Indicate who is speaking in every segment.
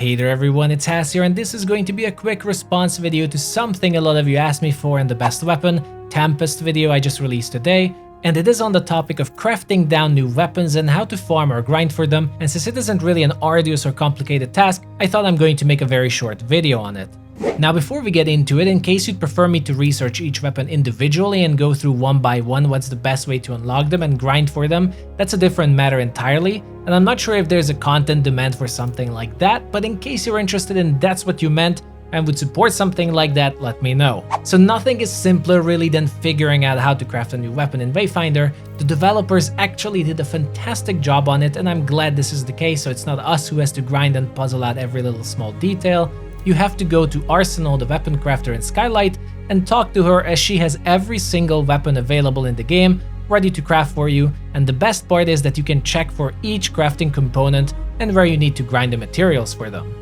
Speaker 1: Hey there everyone, it's Haz here, and this is going to be a quick response video to something a lot of you asked me for in the best weapon, Tempest video I just released today. And it is on the topic of crafting down new weapons and how to farm or grind for them, and since it isn't really an arduous or complicated task, I thought I'm going to make a very short video on it. Now before we get into it, in case you'd prefer me to research each weapon individually and go through one by one what's the best way to unlock them and grind for them, that's a different matter entirely, and I'm not sure if there's a content demand for something like that, but in case you're interested and that's what you meant and would support something like that, let me know. So nothing is simpler really than figuring out how to craft a new weapon in Wayfinder. The developers actually did a fantastic job on it, and I'm glad this is the case, so it's not us who has to grind and puzzle out every little small detail. You have to go to Arsenal, the weapon crafter in Skylight, and talk to her, as she has every single weapon available in the game ready to craft for you, and the best part is that you can check for each crafting component and where you need to grind the materials for them.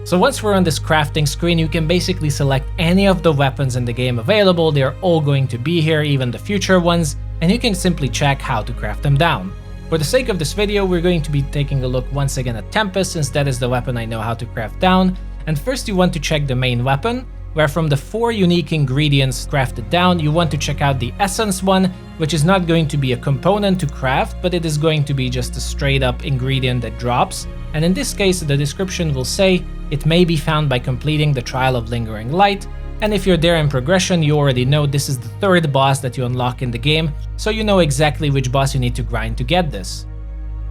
Speaker 1: So once we're on this crafting screen, you can basically select any of the weapons in the game available. They're all going to be here, even the future ones, and you can simply check how to craft them down. For the sake of this video, we're going to be taking a look once again at Tempest, since that is the weapon I know how to craft down. And first you want to check the main weapon, where from the 4 unique ingredients crafted down, you want to check out the essence one, which is not going to be a component to craft, but it is going to be just a straight up ingredient that drops. And in this case, the description will say it may be found by completing the Trial of Lingering Light. And if you're there in progression, you already know this is the 3rd boss that you unlock in the game, so you know exactly which boss you need to grind to get this.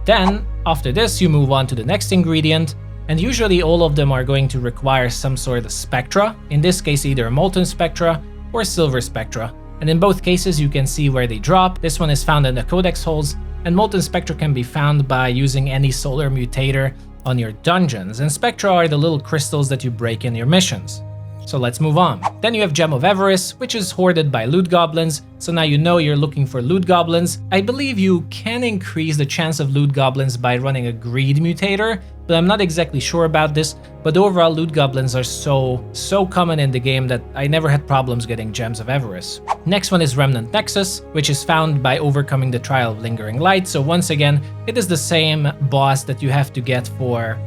Speaker 1: Then, after this, you move on to the next ingredient, and usually all of them are going to require some sort of spectra, in this case either molten spectra or silver spectra, and in both cases you can see where they drop. This one is found in the codex holes, and molten spectra can be found by using any solar mutator on your dungeons, and spectra are the little crystals that you break in your missions. So let's move on. Then you have Gem of Everest, which is hoarded by loot goblins, so now you know you're looking for loot goblins. I believe you can increase the chance of loot goblins by running a greed mutator, but I'm not exactly sure about this, but overall loot goblins are so common in the game that I never had problems getting Gems of Everest. Next one is Remnant Nexus, which is found by overcoming the Trial of Lingering Light, so once again, it is the same boss that you have to get for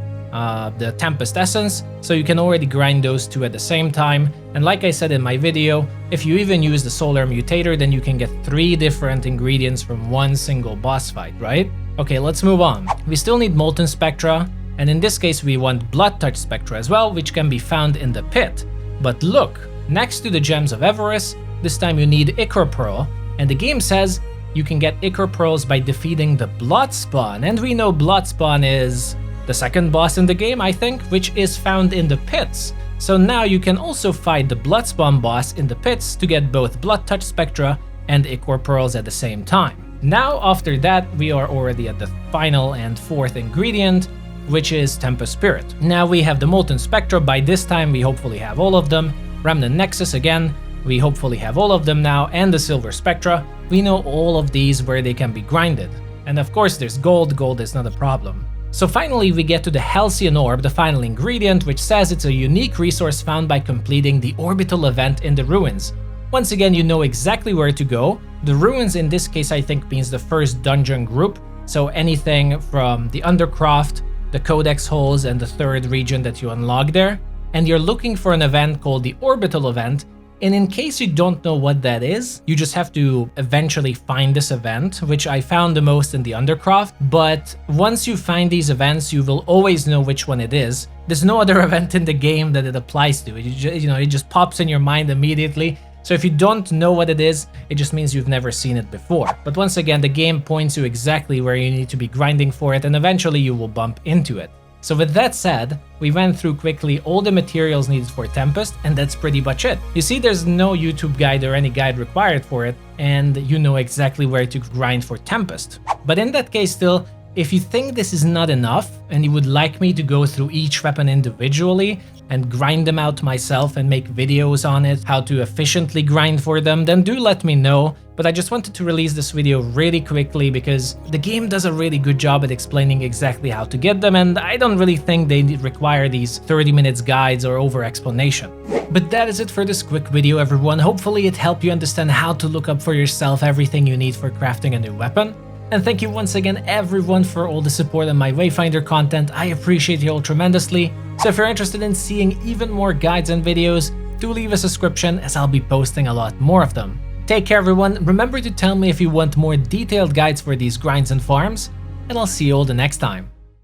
Speaker 1: the Tempest Essence, so you can already grind those two at the same time. And like I said in my video, if you even use the Solar Mutator, then you can get 3 different ingredients from one single boss fight, right? Okay, let's move on. We still need Molten Spectra, and in this case we want Blood Touch Spectra as well, which can be found in the pit. But look, next to the Gems of Everest, this time you need Ichor Pearl, and the game says you can get Ichor Pearls by defeating the Bloodspawn, and we know Bloodspawn is the 2nd boss in the game, I think, which is found in the pits. So now you can also fight the Bloodspawn boss in the pits to get both Blood Touch Spectra and Ichor Pearls at the same time. Now after that, we are already at the final and 4th ingredient, which is Tempest Spirit. Now we have the Molten Spectra, by this time we hopefully have all of them. Remnant Nexus again, we hopefully have all of them now, and the Silver Spectra. We know all of these where they can be grinded. And of course there's gold is not a problem. So finally we get to the Halcyon Orb, the final ingredient, which says it's a unique resource found by completing the orbital event in the ruins. Once again, you know exactly where to go. The ruins in this case I think means the 1st dungeon group, so anything from the Undercroft, the Codex holes, and the 3rd region that you unlock there. And you're looking for an event called the orbital event, and in case you don't know what that is, you just have to eventually find this event, which I found the most in the Undercroft. But once you find these events, you will always know which one it is. There's no other event in the game that it applies to. It just pops in your mind immediately. So if you don't know what it is, it just means you've never seen it before. But once again, the game points you exactly where you need to be grinding for it, and eventually you will bump into it. So with that said, we went through quickly all the materials needed for Tempest, and that's pretty much it. You see, there's no YouTube guide or any guide required for it, and you know exactly where to grind for Tempest. But in that case still, if you think this is not enough, and you would like me to go through each weapon individually and grind them out myself and make videos on it, how to efficiently grind for them, then do let me know. But I just wanted to release this video really quickly because the game does a really good job at explaining exactly how to get them, and I don't really think they require these 30 minutes guides or over explanation. But that is it for this quick video, everyone. Hopefully it helped you understand how to look up for yourself everything you need for crafting a new weapon. And thank you once again everyone for all the support on my Wayfinder content. I appreciate you all tremendously. So if you're interested in seeing even more guides and videos, do leave a subscription as I'll be posting a lot more of them. Take care everyone, remember to tell me if you want more detailed guides for these grinds and farms, and I'll see you all the next time.